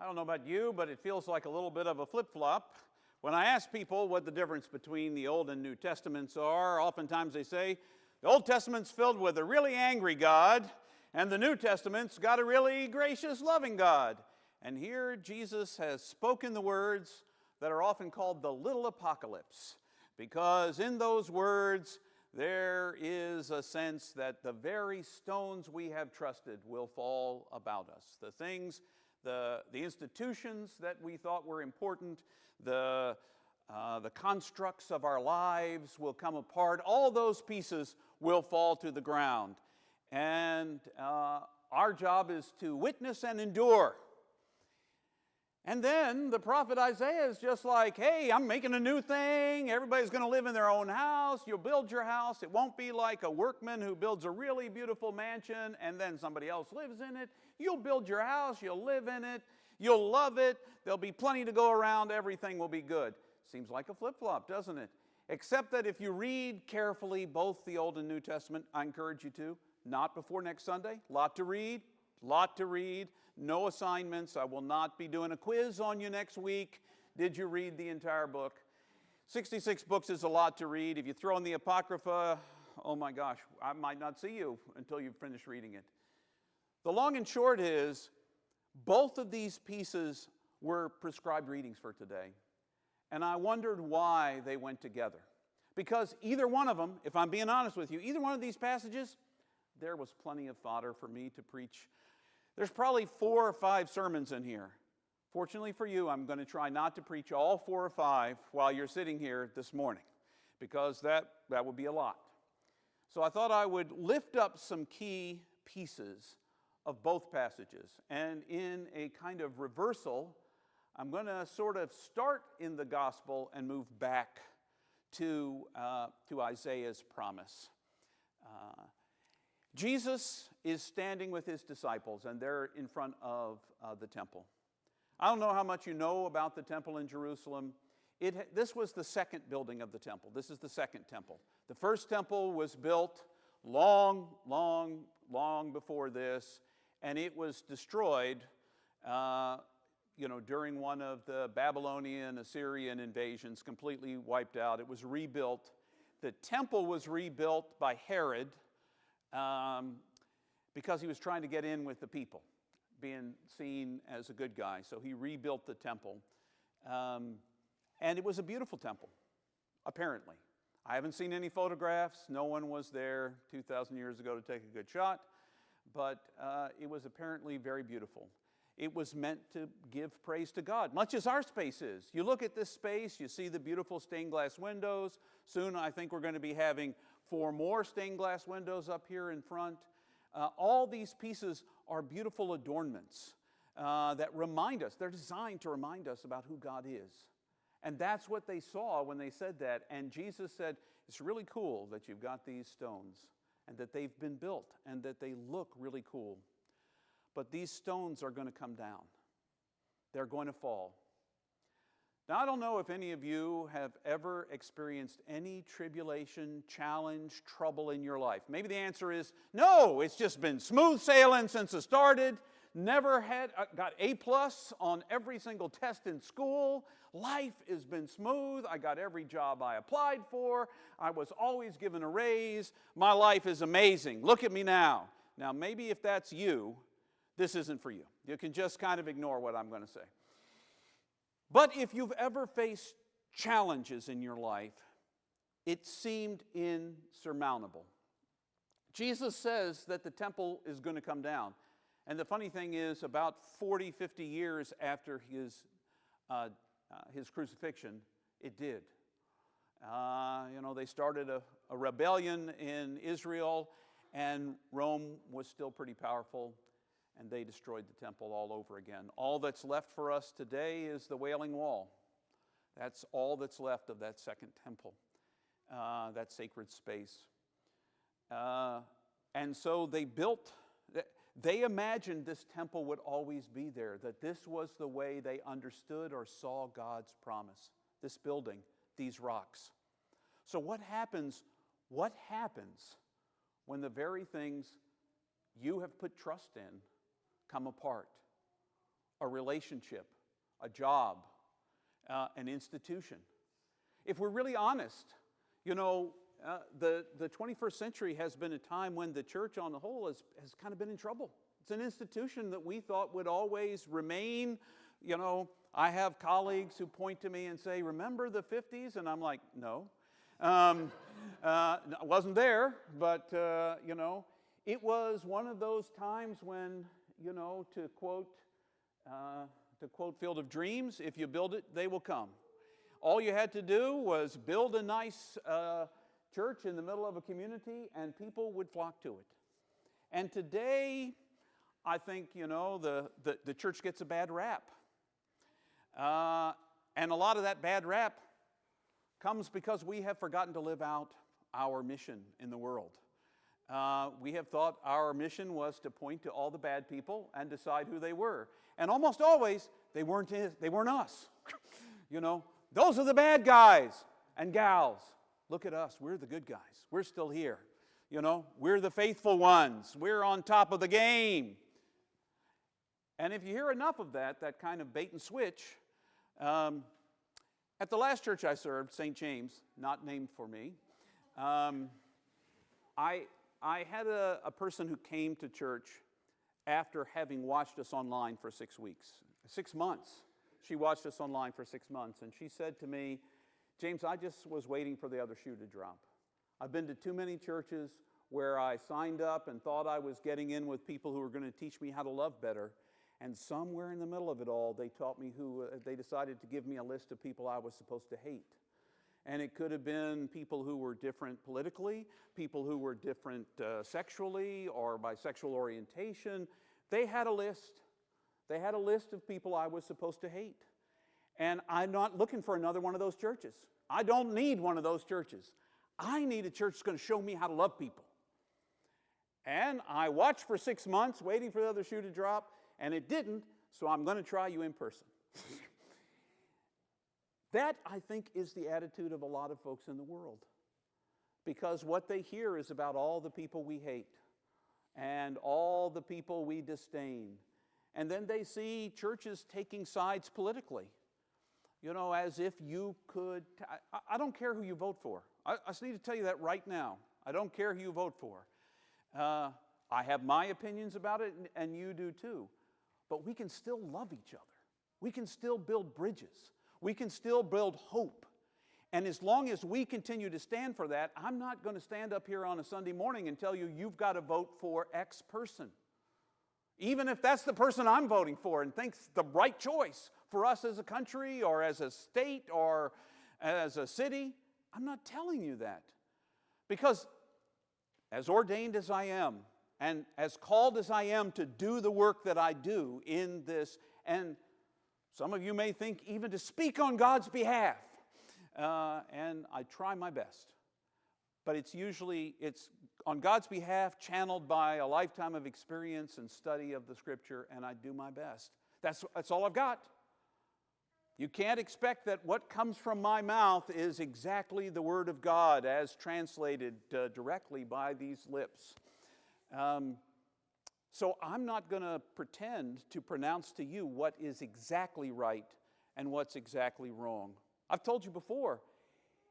I don't know about you, but it feels like a little bit of a flip-flop. When I ask people what the difference between the Old and New Testaments are, oftentimes they say, the Old Testament's filled with a really angry God, and the New Testament's got a really gracious, loving God. And here Jesus has spoken the words that are often called the little apocalypse, because in those words there is a sense that the very stones we have trusted will fall about us. The things, the institutions that we thought were important, the constructs of our lives will come apart. All those pieces will fall to the ground. And our job is to witness and endure. And then the prophet Isaiah is just like, hey, I'm making a new thing. Everybody's going to live in their own house. You'll build your house. It won't be like a workman who builds a really beautiful mansion and then somebody else lives in it. You'll build your house. You'll live in it. You'll love it. There'll be plenty to go around. Everything will be good. Seems like a flip-flop, doesn't it? Except that if you read carefully both the Old and New Testament, I encourage you to, not before next Sunday. Lot to read. No assignments. I will not be doing a quiz on you next week. Did you read the entire book? 66 books is a lot to read. If you throw in the Apocrypha, oh my gosh, I might not see you until you finish reading it. The long and short is, both of these pieces were prescribed readings for today. And I wondered why they went together. Because either one of them, if I'm being honest with you, either one of these passages, there was plenty of fodder for me to preach. There's probably 4 or 5 sermons in here. Fortunately for you, I'm going to try not to preach all 4 or 5 while you're sitting here this morning, because that would be a lot. So I thought I would lift up some key pieces of both passages. And in a kind of reversal, I'm going to sort of start in the gospel and move back to Isaiah's promise. Jesus is standing with his disciples, and they're in front of the temple. I don't know how much you know about the temple in Jerusalem. This was the second building of the temple. This is the second temple. The first temple was built long before this, and it was destroyed during one of the Babylonian, Assyrian invasions, completely wiped out. It was rebuilt. The temple was rebuilt by Herod, because he was trying to get in with the people, being seen as a good guy. So he rebuilt the temple. And it was a beautiful temple, apparently. I haven't seen any photographs. No one was there 2,000 years ago to take a good shot. But it was apparently very beautiful. It was meant to give praise to God, much as our space is. You look at this space, you see the beautiful stained glass windows. Soon I think we're going to be having 4 more stained glass windows up here in front. All these pieces are beautiful adornments that remind us, they're designed to remind us about who God is. And that's what they saw when they said that. And Jesus said, it's really cool that you've got these stones and that they've been built and that they look really cool. But these stones are going to come down. They're going to fall. Now, I don't know if any of you have ever experienced any tribulation, challenge, trouble in your life. Maybe the answer is no, it's just been smooth sailing since it started. Never got A+ on every single test in school. Life has been smooth. I got every job I applied for. I was always given a raise. My life is amazing. Look at me now. Now, maybe if that's you, this isn't for you. You can just kind of ignore what I'm going to say. But if you've ever faced challenges in your life, it seemed insurmountable. Jesus says that the temple is going to come down. And the funny thing is, about 40, 50 years after his crucifixion, it did. They started a rebellion in Israel, and Rome was still pretty powerful. And they destroyed the temple all over again. All that's left for us today is the Wailing Wall. That's all that's left of that second temple, that sacred space. And so they imagined this temple would always be there, that this was the way they understood or saw God's promise, this building, these rocks. So what happens when the very things you have put trust in come apart? a relationship, a job, an institution. If we're really honest, the 21st century has been a time when the church on the whole has kind of been in trouble. It's an institution that we thought would always remain. I have colleagues who point to me and say, remember the 50s? And I'm like, no. I wasn't there, but, it was one of those times when, to quote Field of Dreams, if you build it, they will come. All you had to do was build a nice church in the middle of a community, and people would flock to it. And today, I think, the church gets a bad rap. And a lot of that bad rap comes because we have forgotten to live out our mission in the world. We have thought our mission was to point to all the bad people and decide who they were. And almost always, they weren't us. Those are the bad guys and gals. Look at us. We're the good guys. We're still here. We're the faithful ones. We're on top of the game. And if you hear enough of that kind of bait and switch, at the last church I served, St. James, not named for me, I had a person who came to church after having watched us online for 6 weeks. 6 months. She watched us online for 6 months, and she said to me, James, I just was waiting for the other shoe to drop. I've been to too many churches where I signed up and thought I was getting in with people who were going to teach me how to love better, and somewhere in the middle of it all, they decided to give me a list of people I was supposed to hate. And it could have been people who were different politically, people who were different sexually or by sexual orientation. They had a list. They had a list of people I was supposed to hate. And I'm not looking for another one of those churches. I don't need one of those churches. I need a church that's going to show me how to love people. And I watched for 6 months, waiting for the other shoe to drop, and it didn't, so I'm going to try you in person. That, I think, is the attitude of a lot of folks in the world. Because what they hear is about all the people we hate and all the people we disdain. And then they see churches taking sides politically, as if you could. I don't care who you vote for. I just need to tell you that right now. I don't care who you vote for. I have my opinions about it, and you do too. But we can still love each other. We can still build bridges. We can still build hope. And as long as we continue to stand for that, I'm not going to stand up here on a Sunday morning and tell you, you've got to vote for X person. Even if that's the person I'm voting for and thinks the right choice for us as a country or as a state or as a city, I'm not telling you that. Because as ordained as I am, and as called as I am to do the work that I do in this, and some of you may think even to speak on God's behalf, and I try my best. But it's on God's behalf, channeled by a lifetime of experience and study of the Scripture, and I do my best. That's all I've got. You can't expect that what comes from my mouth is exactly the Word of God as translated directly by these lips. So I'm not going to pretend to pronounce to you what is exactly right and what's exactly wrong. I've told you before,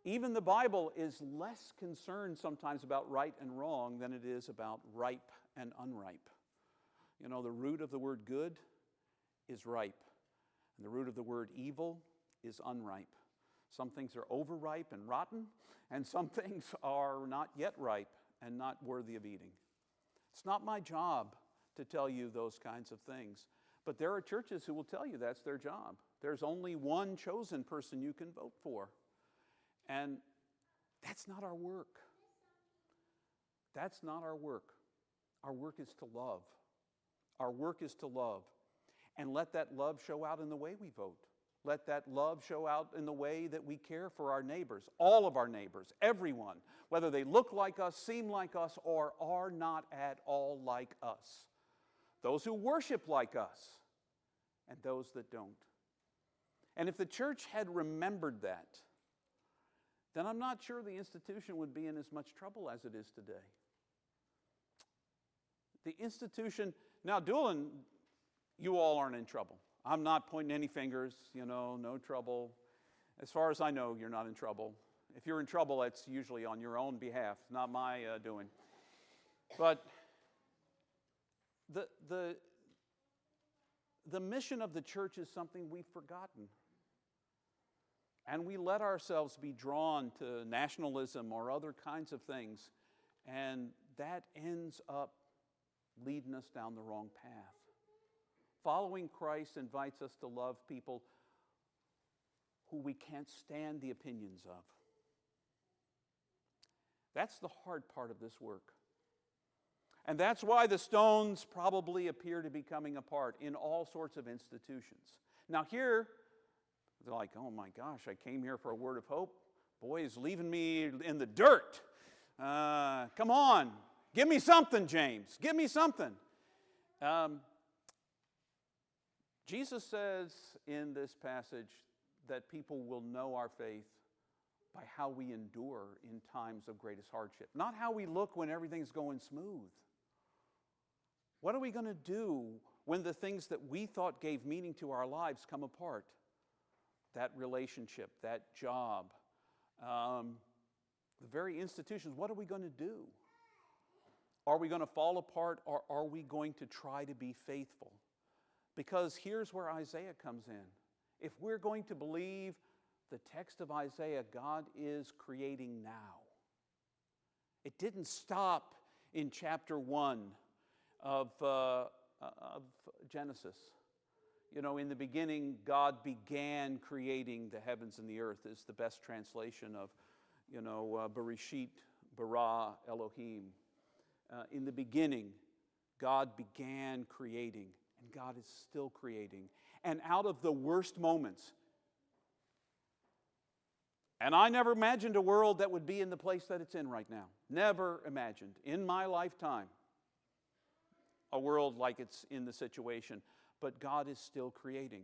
even the Bible is less concerned sometimes about right and wrong than it is about ripe and unripe. The root of the word good is ripe, and the root of the word evil is unripe. Some things are overripe and rotten, and some things are not yet ripe and not worthy of eating. It's not my job to tell you those kinds of things. But there are churches who will tell you that's their job. There's only one chosen person you can vote for. And that's not our work. That's not our work. Our work is to love. Our work is to love. And let that love show out in the way we vote. Let that love show out in the way that we care for our neighbors, all of our neighbors, everyone, whether they look like us, seem like us, or are not at all like us. Those who worship like us, and those that don't. And if the church had remembered that, then I'm not sure the institution would be in as much trouble as it is today. The institution, now Doolin, you all aren't in trouble. I'm not pointing any fingers, no trouble. As far as I know, you're not in trouble. If you're in trouble, it's usually on your own behalf, not my doing. But the mission of the church is something we've forgotten. And we let ourselves be drawn to nationalism or other kinds of things, and that ends up leading us down the wrong path. Following Christ invites us to love people who we can't stand the opinions of. That's the hard part of this work. And that's why the stones probably appear to be coming apart in all sorts of institutions. Now here, they're like, oh my gosh, I came here for a word of hope. Boy, he's leaving me in the dirt. Come on, give me something, James. Give me something. Jesus says in this passage that people will know our faith by how we endure in times of greatest hardship. Not how we look when everything's going smooth. What are we going to do when the things that we thought gave meaning to our lives come apart? That relationship, that job, the very institutions, what are we going to do? Are we going to fall apart, or are we going to try to be faithful? Because here's where Isaiah comes in. If we're going to believe the text of Isaiah, God is creating now. It didn't stop in chapter 1 of Genesis. In the beginning, God began creating the heavens and the earth is the best translation of, Bereshit, bara, Elohim. In the beginning, God began creating, and God is still creating. And out of the worst moments, and I never imagined a world that would be in the place that it's in right now. Never imagined in my lifetime a world like it's in the situation. But God is still creating.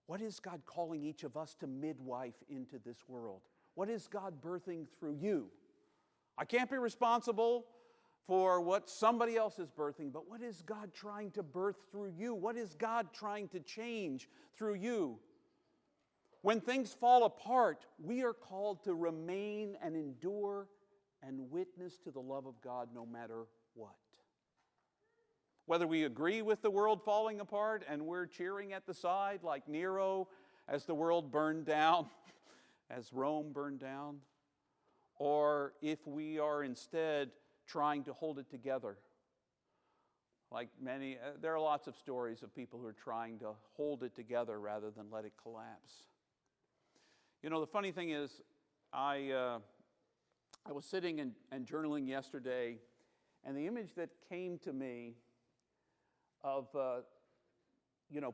What is God calling each of us to midwife into this world? What is God birthing through you? I can't be responsible for what somebody else is birthing, but what is God trying to birth through you? What is God trying to change through you? When things fall apart, we are called to remain and endure and witness to the love of God no matter what. Whether we agree with the world falling apart and we're cheering at the side like Nero as the world burned down, as Rome burned down, or if we are instead trying to hold it together. Like there are lots of stories of people who are trying to hold it together rather than let it collapse. The funny thing is, I was sitting and journaling yesterday, and the image that came to me of,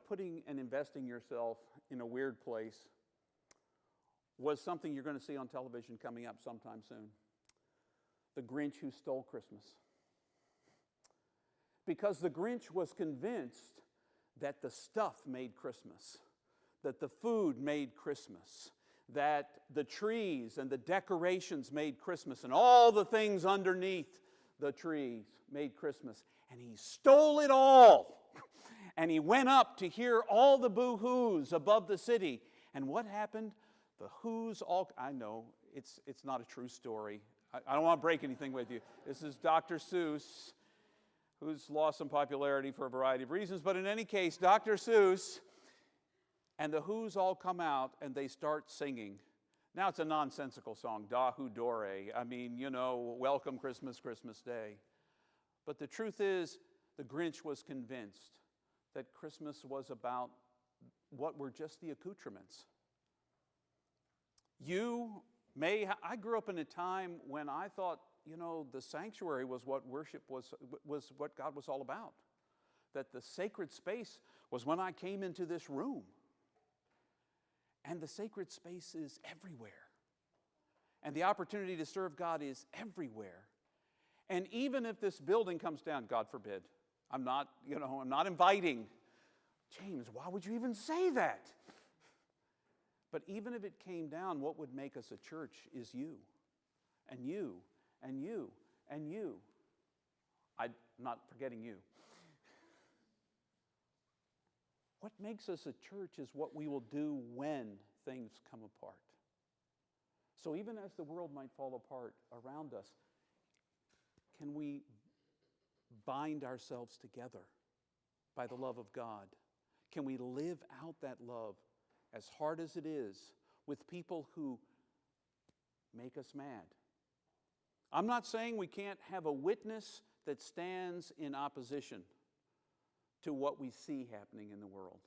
putting and investing yourself in a weird place was something you're going to see on television coming up sometime soon. The Grinch Who Stole Christmas. Because the Grinch was convinced that the stuff made Christmas, that the food made Christmas, that the trees and the decorations made Christmas, and all the things underneath the trees made Christmas. And he stole it all. And he went up to hear all the boo-hoos above the city. And what happened? The who's all, I know, it's not a true story. I don't want to break anything with you. This is Dr. Seuss, who's lost some popularity for a variety of reasons. But in any case, Dr. Seuss and the who's all come out and they start singing. Now it's a nonsensical song, Da Who Dore. I mean, welcome Christmas, Christmas Day. But the truth is, the Grinch was convinced that Christmas was about what were just the accoutrements. I grew up in a time when I thought, the sanctuary was what worship was what God was all about. That the sacred space was when I came into this room. And the sacred space is everywhere. And the opportunity to serve God is everywhere. And even if this building comes down, God forbid, I'm not inviting. James, why would you even say that? But even if it came down, what would make us a church is you, and you, and you, and you. I'm not forgetting you. What makes us a church is what we will do when things come apart. So even as the world might fall apart around us, can we bind ourselves together by the love of God? Can we live out that love, as hard as it is, with people who make us mad? I'm not saying we can't have a witness that stands in opposition to what we see happening in the world.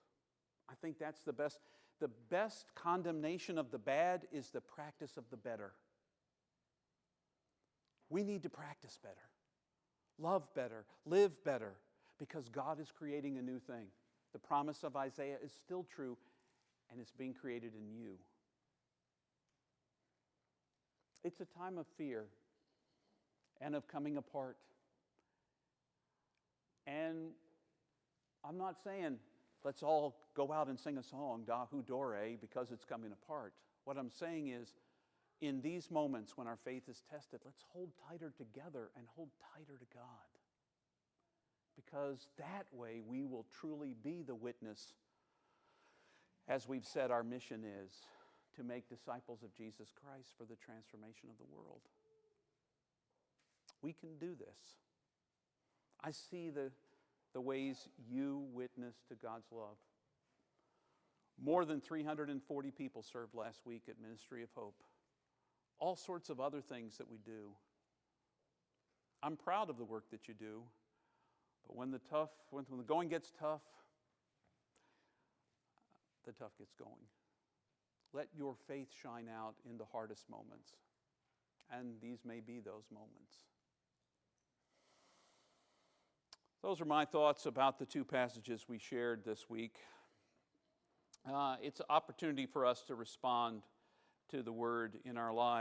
I think that's the best. The best condemnation of the bad is the practice of the better. We need to practice better, love better, live better, because God is creating a new thing. The promise of Isaiah is still true, and it's being created in you. It's a time of fear and of coming apart. And I'm not saying let's all go out and sing a song, Dahu Dore, because it's coming apart. What I'm saying is, in these moments when our faith is tested, let's hold tighter together and hold tighter to God. Because that way we will truly be the witness, as we've said our mission is, to make disciples of Jesus Christ for the transformation of the world. We can do this. I see the ways you witness to God's love. More than 340 people served last week at Ministry of Hope. All sorts of other things that we do. I'm proud of the work that you do, but when the going gets tough, the tough gets going. Let your faith shine out in the hardest moments, and these may be those moments. Those are my thoughts about the two passages we shared this week. It's an opportunity for us to respond to the Word in our lives.